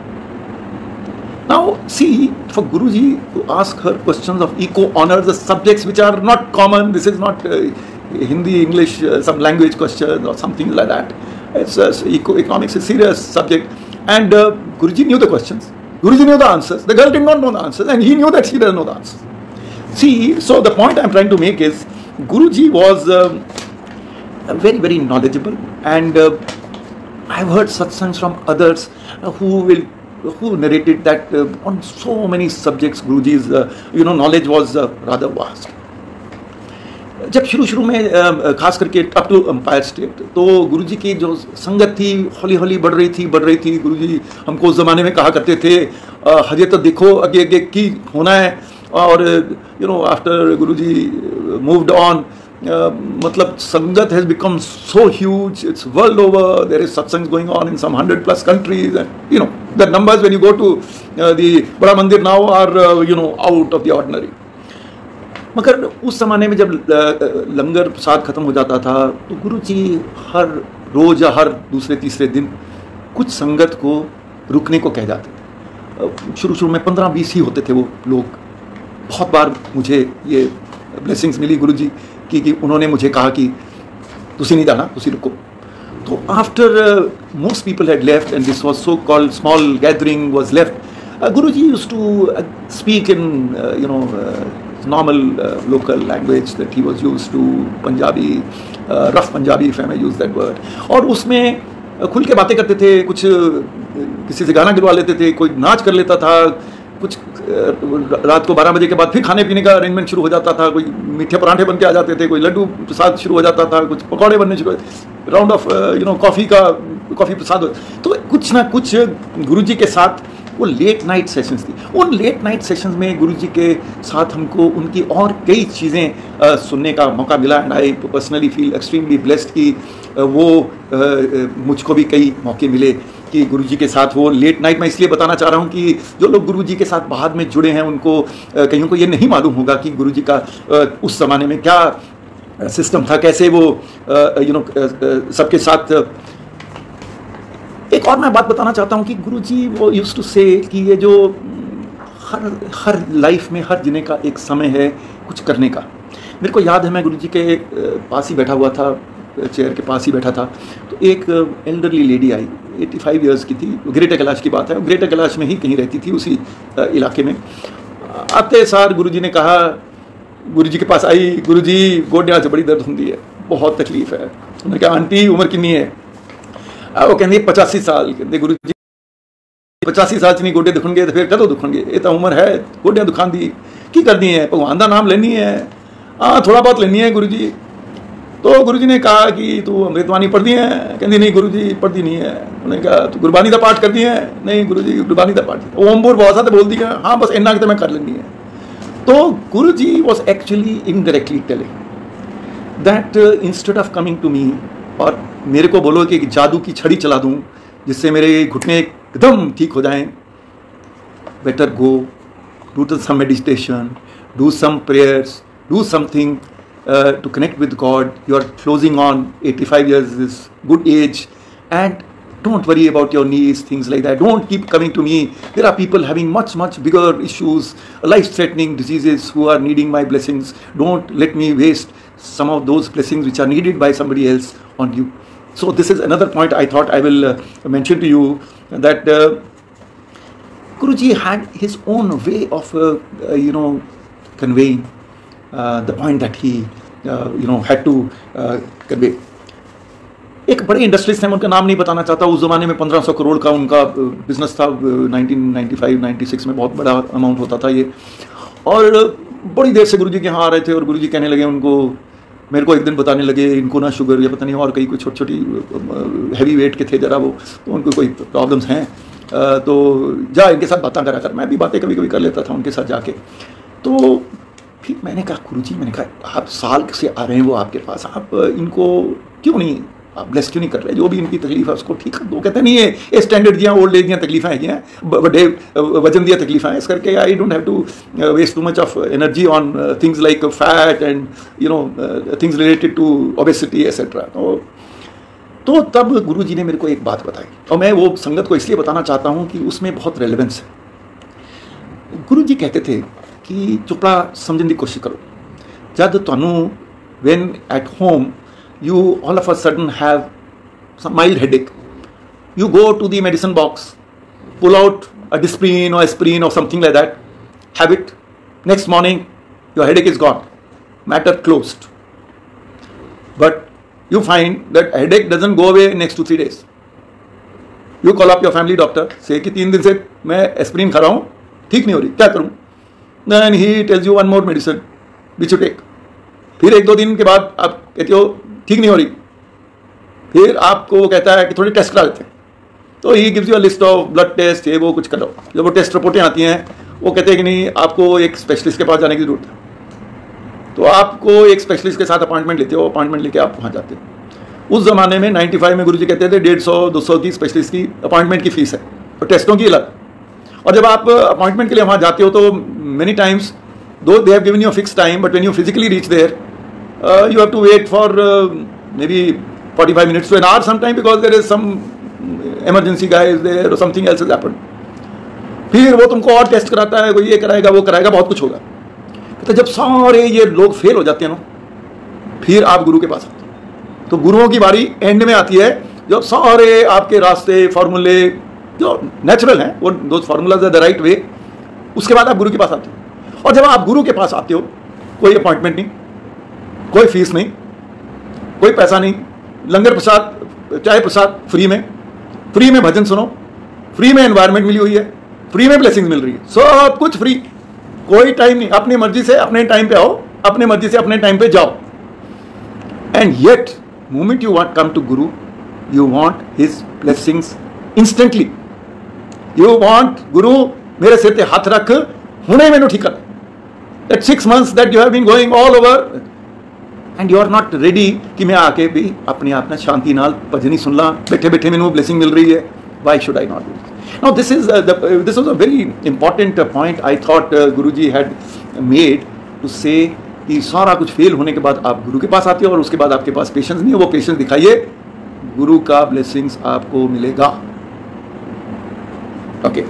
Now see, for Guruji to ask her questions of eco honors, the subjects which are not common, this is not Hindi, English, some language questions or something like that. It's economics is a serious subject, and Guruji knew the questions, Guruji knew the answers. The girl did not know the answers, and he knew that she doesn't know the answers. See, so the point I'm trying to make is Guruji was very, very knowledgeable, and I've heard satsangs from others who narrated that on so many subjects Guruji's knowledge was rather vast. जब शुरू में खास करके up to empire state, तो गुरुजी की जो संगत थी हौली हौली बढ़ रही थी। गुरुजी हमको उस ज़माने में कहा करते थे हजे तो देखो आगे आगे की होना है। और आफ्टर गुरुजी मूव्ड ऑन, मतलब sangat has become so huge, it's world over, there is satsangs going on in some 100+ countries, and the numbers when you go to the बड़ा मंदिर now are out of the ordinary. मगर उस ज़माने में जब लंगर प्रसाद ख़त्म हो जाता था तो गुरुजी हर रोज़ या हर दूसरे तीसरे दिन कुछ संगत को रुकने को कह जाते थे। शुरू में 15-20 ही होते थे वो लोग। बहुत बार मुझे ये ब्लेसिंग्स मिली गुरुजी कि उन्होंने मुझे कहा कि तुसी नहीं जाना, तुसी रुको। तो after most people had left and this was so called small gathering was left, Guruji used to speak in normal local language that he was used to, Punjabi, rough Punjabi if I may use that word. और उसमें खुल के बातें करते थे, कुछ किसी से गाना गिरवा लेते थे, कोई नाच कर लेता था, कुछ रात को 12 बजे के बाद फिर खाने पीने का अरेंजमेंट शुरू हो जाता था, कोई मीठे पराठे बन के आ जाते थे, कोई लड्डू प्रसाद शुरू हो जाता था, कुछ पकौड़े बनने शुरू, राउंड ऑफ कॉफ़ी प्रसाद। तो कुछ ना कुछ गुरुजी के साथ वो लेट नाइट सेशंस थी। उन लेट नाइट सेशंस में गुरुजी के साथ हमको उनकी और कई चीज़ें सुनने का मौका मिला, and I personally feel extremely blessed कि वो मुझको भी कई मौके मिले कि गुरुजी के साथ वो लेट नाइट। मैं इसलिए बताना चाह रहा हूँ कि जो लोग गुरुजी के साथ बाद में जुड़े हैं उनको कईयों को ये नहीं मालूम होगा कि गुरुजी का उस ज़माने में क्या सिस्टम था, कैसे वो सबके साथ। एक और मैं बात बताना चाहता हूँ कि गुरुजी वो यूज्ड टू से कि ये जो हर लाइफ में हर जीने का एक समय है कुछ करने का। मेरे को याद है मैं गुरुजी के पास ही बैठा हुआ था, चेयर के पास ही बैठा था, तो एक एल्डरली लेडी आई, 85 इयर्स की थी, ग्रेटर कैलाश की बात है, ग्रेटर कैलाश में ही कहीं रहती थी उसी इलाके में। आते सार गुरुजी ने कहा, गुरुजी के पास आई, गुरुजी गोड्या से बड़ी दर्द होती है, बहुत तकलीफ है। उन्होंने कहा आंटी उम्र कितनी है? वो कहती 85 साल। कहते गुरु जी 85 साल च नहीं गोडे दुखणगे तो फिर कदों दुखणगे? ये तो उम्र है गोडियां दुखान दी, की करनी है? भगवान का नाम लेनी है? हाँ थोड़ा बहुत लेनी है गुरु जी। तो गुरु जी ने कहा कि तू अमृतवाणी पढ़ती है? कहती नहीं गुरु जी पढ़ती नहीं है। उन्होंने कहा तू गुरबानी का पाठ करती है? नहीं गुरु जी गुरबानी का पाठ। ओम बोल बहुत सा तो बोल दी, हाँ बस इन्ना तो मैं कर लेनी है। तो Guru ji was actually indirectly telling that instead of coming to me और मेरे को बोलो कि जादू की छड़ी चला दूं जिससे मेरे घुटने एकदम ठीक हो जाएं, better go do some meditation, do some prayers, do something to connect with God. You are closing on 85 years, this good age, and don't worry about your knees, things like that. Don't keep coming to me. There are people having much bigger issues, life-threatening diseases who are needing my blessings. Don't let me waste some of those blessings which are needed by somebody else on you. So this is another point I thought I will mention to you, that Guruji had his own way of conveying the point that he had to convey. एक बड़े industries थे, उनका नाम नहीं बताना चाहता, उस ज़माने में 1500 करोड़ का उनका बिजनेस था, 1995-96 में बहुत बड़ा अमाउंट होता था ये। और बड़ी देर से गुरुजी के यहाँ आ रहे थे और गुरुजी कहने लगे उनको, मेरे को एक दिन बताने लगे इनको ना शुगर या पता नहीं और कई कोई छोटी छोटी हैवी वेट के थे ज़रा वो, तो उनको कोई प्रॉब्लम्स हैं, तो जा इनके साथ बातें करा कर। मैं भी बातें कभी कभी कर लेता था उनके साथ जाके। तो फिर मैंने कहा गुरुजी, मैंने कहा आप साल से आ रहे हैं वो आपके पास, आप इनको क्यों नहीं, आप ब्लेस क्यों नहीं कर रहे, जो भी इनकी तकलीफ है उसको ठीक कर दो। कहते नहीं है ये स्टैंडर्ड दियाँ ओल्ड एज दियाँ तकलीफें हैं, बड़े वजन दिया तकलीफें हैं, इस करके I don't have to waste too much of energy on things like fat and things related to obesity etcetera. तो तब गुरुजी ने मेरे को एक बात बताई, और मैं वो संगत को इसलिए बताना चाहता हूँ कि उसमें बहुत रेलेवेंस है। गुरुजी कहते थे कि चोपड़ा समझने की कोशिश करो, जब तुहानू when at home you all of a sudden have some mild headache, you go to the medicine box, pull out a Disprin or aspirin or something like that, have it, next morning your headache is gone, matter closed. But you find that headache doesn't go away in next 2-3 days. You call up your family doctor, say कि 3 दिन से मैं aspirin खा रहा हूँ, ठीक नहीं हो रही, क्या करूँ? Then he tells you one more medicine which you take. फिर 1-2 दिन के बाद आप कहते हो ठीक नहीं हो रही, फिर आपको वो कहता है कि थोड़ी टेस्ट करा देते हैं, तो he gives you a list of blood test, ये वो कुछ करो। जब वो टेस्ट रिपोर्टें आती हैं वो कहते हैं कि नहीं आपको एक स्पेशलिस्ट के पास जाने की जरूरत है, तो आपको एक स्पेशलिस्ट के साथ अपॉइंटमेंट लेते हो, अपॉइंटमेंट लेके आप वहाँ जाते हो। उस ज़माने में 95 में गुरुजी कहते थे 150-200 की स्पेशलिस्ट की अपॉइंटमेंट की फीस है और टेस्टों की अलग। और जब आप अपॉइंटमेंट के लिए वहाँ जाते हो तो many times though they have given you fix time, but when you physically reach there you have to wait for maybe 45 minutes to an hour sometime because there is some emergency guy is there or something else has happened. फिर वो तुमको और test कराता है, वो ये कराएगा वो कराएगा, बहुत कुछ होगा। तो जब सारे ये लोग फेल हो जाते हैं ना, फिर आप गुरु के पास आते हो। तो गुरुओं की बारी एंड में आती है, जब सारे आपके रास्ते फार्मूले जो नेचुरल हैं वो दो formulas are the right way, उसके बाद आप गुरु के पास आते हो। और जब आप गुरु के पास आते हो, कोई अपॉइंटमेंट नहीं, कोई फीस नहीं, कोई पैसा नहीं, लंगर प्रसाद चाय प्रसाद फ्री में भजन सुनो, फ्री में एनवायरनमेंट मिली हुई है, फ्री में ब्लेसिंग मिल रही है, सब कुछ फ्री, कोई टाइम नहीं, अपनी मर्जी से अपने टाइम पे आओ, अपने मर्जी से अपने टाइम पे जाओ। And yet moment you want come to guru, you want his blessings instantly. You want guru मेरे सिर ते हाथ रख, हुणे मैनू ठीक कर। That 6 months that you have been going all over and you are not ready कि मैं आके भी अपने आप ना शांति नाल भजनी सुन ला, बैठे बैठे मैनू ब्लेसिंग मिल रही है, why should I not do this? Now this was a very important point I thought Guruji had made to say कि सारा कुछ फेल होने के बाद आप गुरु के पास आते हो और उसके बाद आपके पास पेशेंस नहीं है, वो पेशेंस दिखाइए, गुरु का ब्लेसिंग्स आपको मिलेगा। Okay.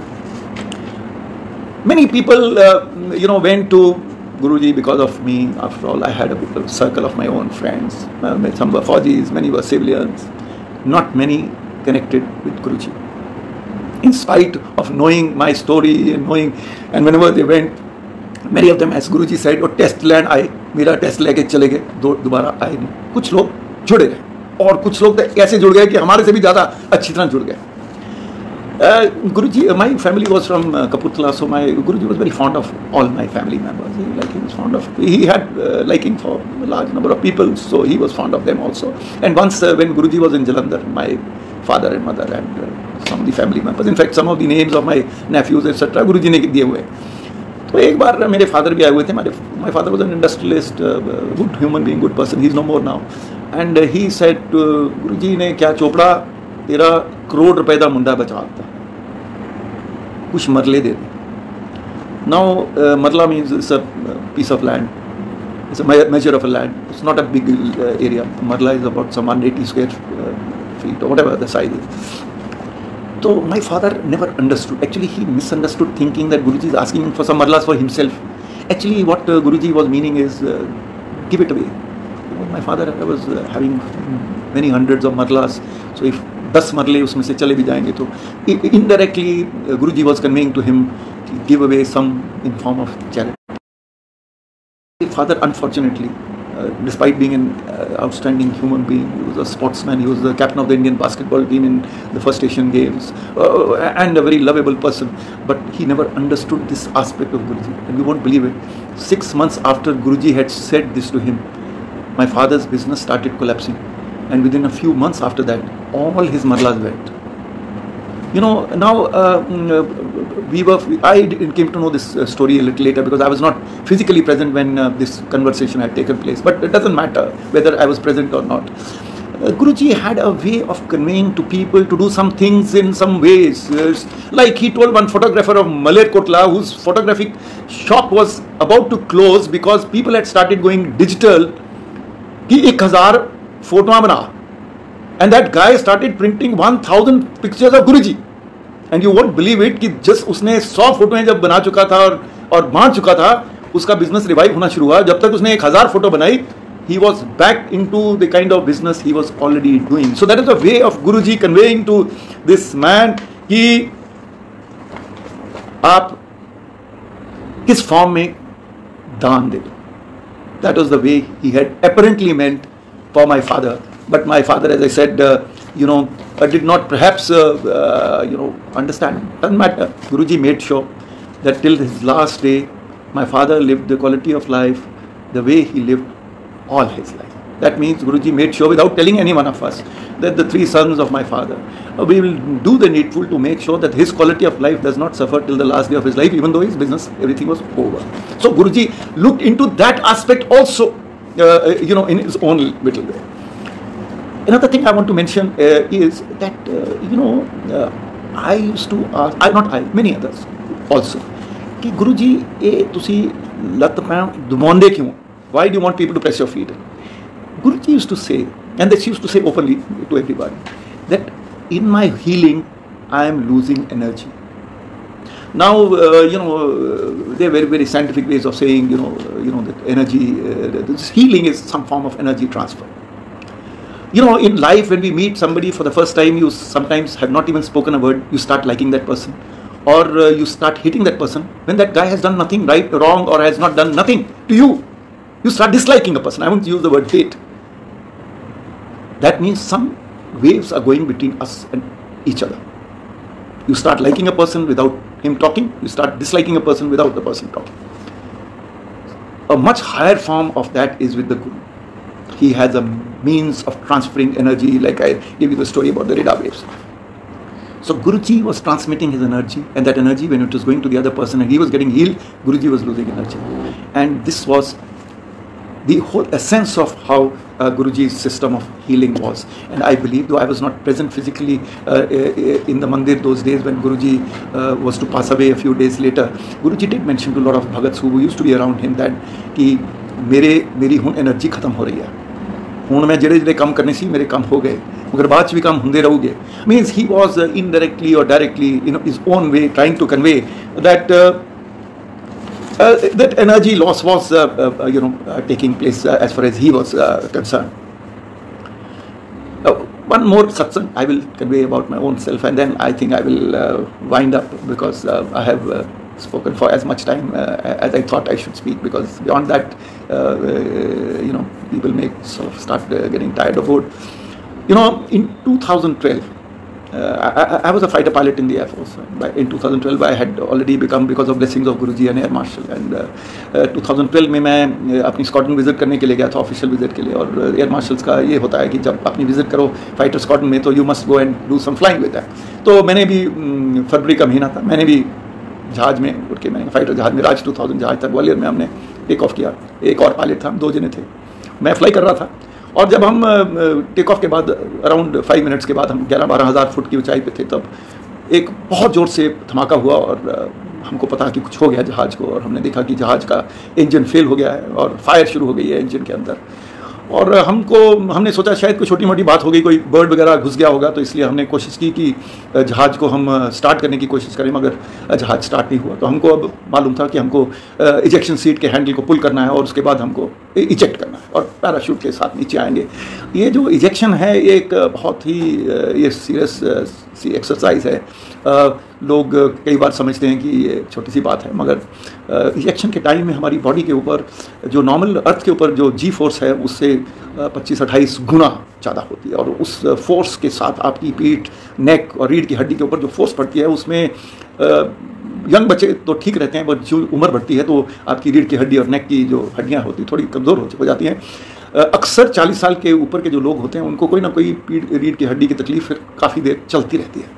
Many people went to Guruji because of me. After all, I had a circle of my own friends. Some were Faujis, many were civilians. Not many connected with Guruji. In spite of knowing my story and whenever they went, many of them, as Guruji said, वो test land आए, मेरा test लेके चले गए, दोबारा आए नहीं। कुछ लोग जुड़े गए और कुछ लोग तो ऐसे जुड़ गए कि हमारे से भी ज़्यादा अच्छी तरह जुड़ गए। Guruji, my family was from Kapurthala, so my Guruji was very fond of all my family members. He had liking for a large number of people, so he was fond of them also. And once when Guruji was in Jalandhar, my father and mother and some of the family members, in fact some of the names of my nephews etc. Guruji ने दिए हुए। तो एक बार मेरे father भी आए हुए थे। My father was an industrialist, good human being, good person. He is no more now. And he said, Guruji ने क्या चोपड़ा तेरा करोड़ रुपए का मुंडा बचाता, कुछ मरले दे दे। Now marla means it's a piece of land, it's a measure of a land, it's not a big area. Marla is about some 180 square feet or whatever the size is. So my father never understood, actually he misunderstood, thinking that Guruji is asking for some marlas for himself. Actually what Guruji was meaning is give it away. My father was having many hundreds of marlas, so if 10 मरले उसमें से चले भी जाएंगे तो indirectly Guruji was conveying to him give away some in form of charity. Father unfortunately despite being an outstanding human being, he was a sportsman, he was the captain of the Indian basketball team in the first Asian Games, and a very lovable person, but he never understood this aspect of Guruji, and you won't believe it, 6 months after Guruji had said this to him, my father's business started collapsing, and within a few months after that, all his marlas went. You know, now I came to know this story a little later because I was not physically present when this conversation had taken place. But it doesn't matter whether I was present or not. Guruji had a way of conveying to people to do some things in some ways. Like he told one photographer of Malerkotla, whose photographic shop was about to close because people had started going digital, कि 1000 फोटोआं बना. And that guy started printing 1000 pictures of Guruji. And you won't believe it कि just उसने 100 फोटोएं जब बना चुका था और बांट चुका था, उसका बिजनेस रिवाइव होना शुरू हुआ. जब तक उसने 1000 फोटो बनाई, he was back into the kind of business he was already doing. So that is a way of Guruji conveying to this man कि आप किस फॉर्म में दान दे दो. That was the way he had apparently meant for my father. But my father, as I said, did not perhaps, understand. Doesn't matter. Guruji made sure that till his last day, my father lived the quality of life the way he lived all his life. That means Guruji made sure, without telling any one of us, that the 3 sons of my father, we will do the needful to make sure that his quality of life does not suffer till the last day of his life, even though his business, everything was over. So Guruji looked into that aspect also, in his own little way. Another thing I want to mention is that, I used to ask, many others also, कि Guruji, तुसी लत पैर दुमांदे क्यों? Why do you want people to press your feet? Guruji used to say, and that she used to say openly to everybody, that in my healing, I am losing energy. Now, there are very, very scientific ways of saying, that energy, this healing is some form of energy transfer. In life, when we meet somebody for the first time, you sometimes have not even spoken a word, you start liking that person, or you start hating that person. When that guy has done nothing right, wrong, or has not done nothing to you, you start disliking a person. I won't use the word hate. That means some waves are going between us and each other. You start liking a person without him talking, you start disliking a person without the person talking. A much higher form of that is with the Guru. He has a means of transferring energy, like I gave you the story about the radar waves. So Guruji was transmitting his energy, and that energy, when it was going to the other person and he was getting healed, Guruji was losing energy. And this was the whole essence of how Guruji's system of healing was. And I believe, though I was not present physically in the mandir those days when Guruji was to pass away a few days later, Guruji did mention to a lot of Bhagats who used to be around him that कि मेरी हुन energy खत्म हो रही है, हुन मैं जेड़े काम करने सी मेरे काम हो गए, मगर बाद च भी काम होंदे रहोगे. Means he was indirectly or directly, in his own way, trying to convey that that energy loss was taking place as far as he was concerned. One more satsang I will convey about my own self, and then I think I will wind up, because I have spoken for as much time as I thought I should speak, because beyond that, people may sort of start getting tired of it. In 2012, I was a fighter pilot in the Air Force. In 2012, I had already become, because of blessings of Guruji, an Air Marshal. And 2012 में मैं अपनी squadron visit करने के लिए गया था, official visit के लिए. और एयर मार्शल्स का ये होता है कि जब अपनी विजिट करो फाइटर स्क्वाड्रन में, तो you must go and do some flying with that. तो मैंने भी फरवरी का महीना था, मैंने भी जहाज में उठ के, मैंने फाइटर जहाज में, राज 2000 जहाज था, ग्वालियर में हमने टेक ऑफ किया. एक और पायलट था, हम 2 जने थे, मैं फ्लाई कर रहा था. और जब हम टेक ऑफ के बाद अराउंड 5 मिनट्स के बाद हम 11-12 हज़ार फुट की ऊंचाई पे थे, तब एक बहुत ज़ोर से धमाका हुआ और हमको पता कि कुछ हो गया जहाज़ को. और हमने देखा कि जहाज़ का इंजन फेल हो गया है और फायर शुरू हो गई है इंजन के अंदर. और हमने सोचा शायद कोई छोटी मोटी बात हो गई, कोई बर्ड वगैरह घुस गया होगा, तो इसलिए हमने कोशिश की कि जहाज़ को हम स्टार्ट करने की कोशिश करें, मगर जहाज़ स्टार्ट नहीं हुआ। तो हमको अब मालूम था कि हमको इजेक्शन सीट के हैंडल को पुल करना है और उसके बाद हमको इजेक्ट करना है और पैराशूट के साथ नीचे आएंगे। ये जो इजेक्शन है ये एक बहुत ही ये सीरियस सी एक्सरसाइज है। लोग कई बार समझते हैं कि ये छोटी सी बात है, मगर इजेक्शन के टाइम में हमारी बॉडी के ऊपर जो नॉर्मल अर्थ के ऊपर जो जी फोर्स है उससे 25-28 गुना ज़्यादा होती है, और उस फोर्स के साथ आपकी पीठ, नेक और रीढ़ की हड्डी के ऊपर जो फोर्स पड़ती है उसमें यंग बच्चे तो ठीक रहते हैं, पर जो उम्र बढ़ती है तो आपकी रीढ़ की हड्डी और नेक की जो हड्डियाँ होती हैं थोड़ी कमज़ोर हो जाती हैं। अक्सर 40 साल के ऊपर के जो लोग होते हैं उनको कोई ना कोई रीढ़ की हड्डी की तकलीफ फिर काफ़ी देर चलती रहती है।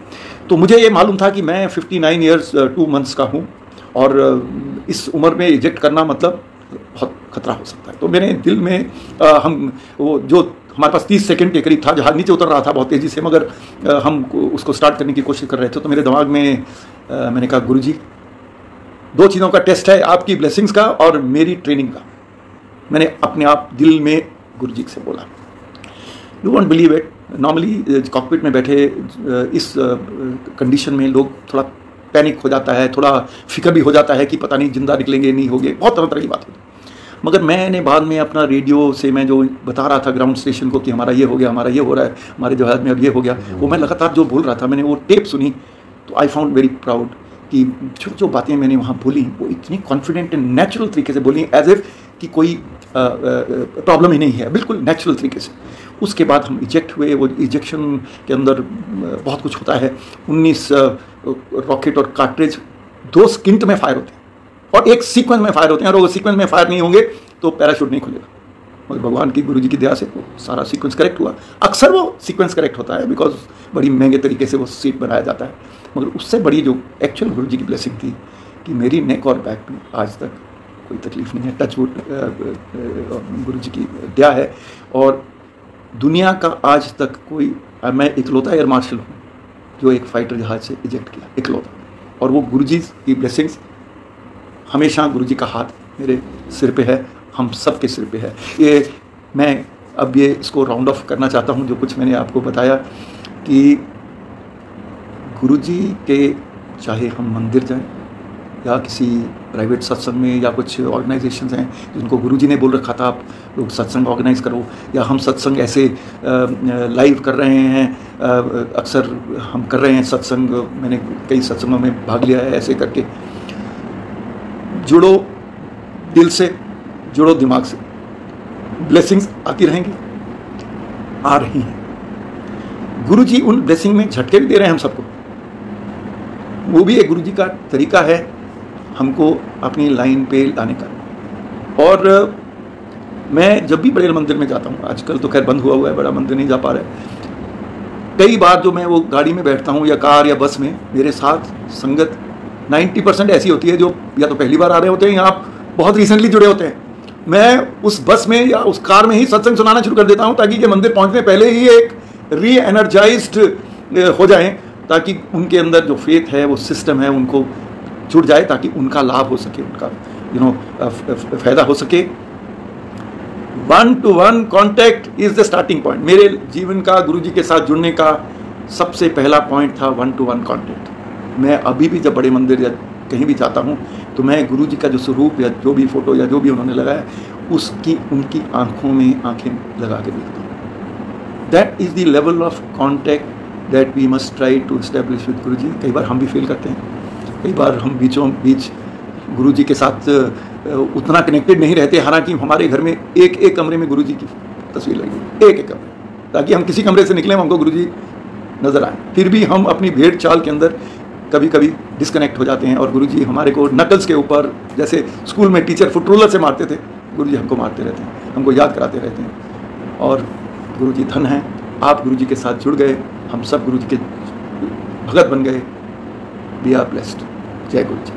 तो मुझे ये मालूम था कि मैं 59 ईयर्स 2 मंथ्स का हूँ और इस उम्र में इजेक्ट करना मतलब बहुत खतरा हो सकता है। तो मेरे दिल में हम वो जो हमारे पास 30 सेकंड के करीब था, जहाज नीचे उतर रहा था बहुत तेज़ी से, मगर हम उसको स्टार्ट करने की कोशिश कर रहे थे। तो मेरे दिमाग में मैंने कहा गुरुजी 2 चीज़ों का टेस्ट है, आपकी ब्लेसिंग्स का और मेरी ट्रेनिंग का। मैंने अपने आप दिल में गुरुजी से बोला। You won't believe it, normally cockpit में बैठे इस कंडीशन में लोग थोड़ा पैनिक हो जाता है, थोड़ा फिक्र भी हो जाता है कि पता नहीं जिंदा निकलेंगे नहीं होंगे, बहुत तरह तरह की बात होती है। मगर मैंने बाद में अपना रेडियो से मैं जो बता रहा था ग्राउंड स्टेशन को कि हमारा ये हो गया, हमारा ये हो रहा है, हमारे जहाज़ में अब ये हो गया, वो मैं लगातार जो बोल रहा था, मैंने वो टेप सुनी तो आई फाउंड वेरी प्राउड कि जो बातें मैंने वहाँ बोली वो इतनी कॉन्फिडेंट एंड नेचुरल तरीके से बोली, एज इफ कि कोई प्रॉब्लम ही नहीं है, बिल्कुल नेचुरल तरीके से। उसके बाद हम इजेक्ट हुए। वो इजेक्शन के अंदर बहुत कुछ होता है। 19 रॉकेट और कार्ट्रिज 2 स्किंट में फायर होते हैं और एक सीक्वेंस में फायर होते हैं, और वो सीक्वेंस में फायर नहीं होंगे तो पैराशूट नहीं खुलेगा। मगर भगवान की, गुरुजी की दया से वो सारा सीक्वेंस करेक्ट हुआ। अक्सर वो सीक्वेंस करेक्ट होता है बिकॉज बड़ी महंगे तरीके से वो सीट बनाया जाता है, मगर उससे बड़ी जो एक्चुअल गुरुजी की ब्लेसिंग थी कि मेरी नेक और बैक में आज तक कोई तकलीफ नहीं है। टचवुड गुरुजी की दया है। और दुनिया का आज तक कोई, मैं इकलौता एयर मार्शल हूँ जो एक फाइटर जहाज से इजेक्ट किया, इकलौता। और वो गुरुजी की ब्लेसिंग्स, हमेशा गुरुजी का हाथ मेरे सिर पे है, हम सब के सिर पे है। ये मैं अब ये इसको राउंड ऑफ करना चाहता हूँ, जो कुछ मैंने आपको बताया कि गुरुजी के, चाहे हम मंदिर जाएं या किसी प्राइवेट सत्संग में या कुछ ऑर्गेनाइजेशंस हैं जिनको गुरुजी ने बोल रखा था आप लोग सत्संग ऑर्गेनाइज करो, या हम सत्संग ऐसे लाइव कर रहे हैं, अक्सर हम कर रहे हैं सत्संग, मैंने कई सत्संगों में भाग लिया है ऐसे करके। जुड़ो दिल से, जुड़ो दिमाग से, ब्लेसिंग्स आती रहेंगी, आ रही हैं। गुरुजी उन ब्लेसिंग में झटके भी दे रहे हैं हम सबको, वो भी एक गुरुजी का तरीका है हमको अपनी लाइन पे लाने का। और मैं जब भी बड़े मंदिर में जाता हूँ, आजकल तो खैर बंद हुआ है, बड़ा मंदिर नहीं जा पा रहे, कई बार जो मैं वो गाड़ी में बैठता हूँ या कार या बस में, मेरे साथ संगत 90% ऐसी होती है जो या तो पहली बार आ रहे होते हैं या आप बहुत रिसेंटली जुड़े होते हैं। मैं उस बस में या उस कार में ही सत्संग सुनाना शुरू कर देता हूँ ताकि ये मंदिर पहुँचने पहले ही एक री एनर्जाइज्ड हो जाएं, ताकि उनके अंदर जो फेथ है, वो सिस्टम है, उनको जुड़ जाए, ताकि उनका लाभ हो सके, उनका फायदा हो सके। 1-to-1 contact is the starting point. मेरे जीवन का गुरुजी के साथ जुड़ने का सबसे पहला पॉइंट था 1-to-1 कॉन्टैक्ट। मैं अभी भी जब बड़े मंदिर या कहीं भी जाता हूँ तो मैं गुरुजी का जो स्वरूप या जो भी फोटो या जो भी उन्होंने लगाया, उसकी उनकी आंखों में आंखें लगा के देखता हूँ। That is the level of contact that we must try to establish with Guruji. कई बार हम भी फेल करते हैं, कई बार हम बीचों बीच गुरुजी के साथ उतना कनेक्टेड नहीं रहते। हालांकि हमारे घर में एक कमरे में गुरुजी की तस्वीर लगी, एक कमरे, ताकि हम किसी कमरे से निकलें हमको गुरुजी नजर आए। फिर भी हम अपनी भेड़ चाल के अंदर कभी कभी डिस्कनेक्ट हो जाते हैं, और गुरुजी हमारे को नकल्स के ऊपर, जैसे स्कूल में टीचर फुटरूलर से मारते थे, गुरुजी हमको मारते रहते हैं, हमको याद कराते रहते हैं। और गुरुजी धन है, आप गुरुजी के साथ जुड़ गए, हम सब गुरुजी के भगत बन गए। Be are blessed. जय गुरुजी।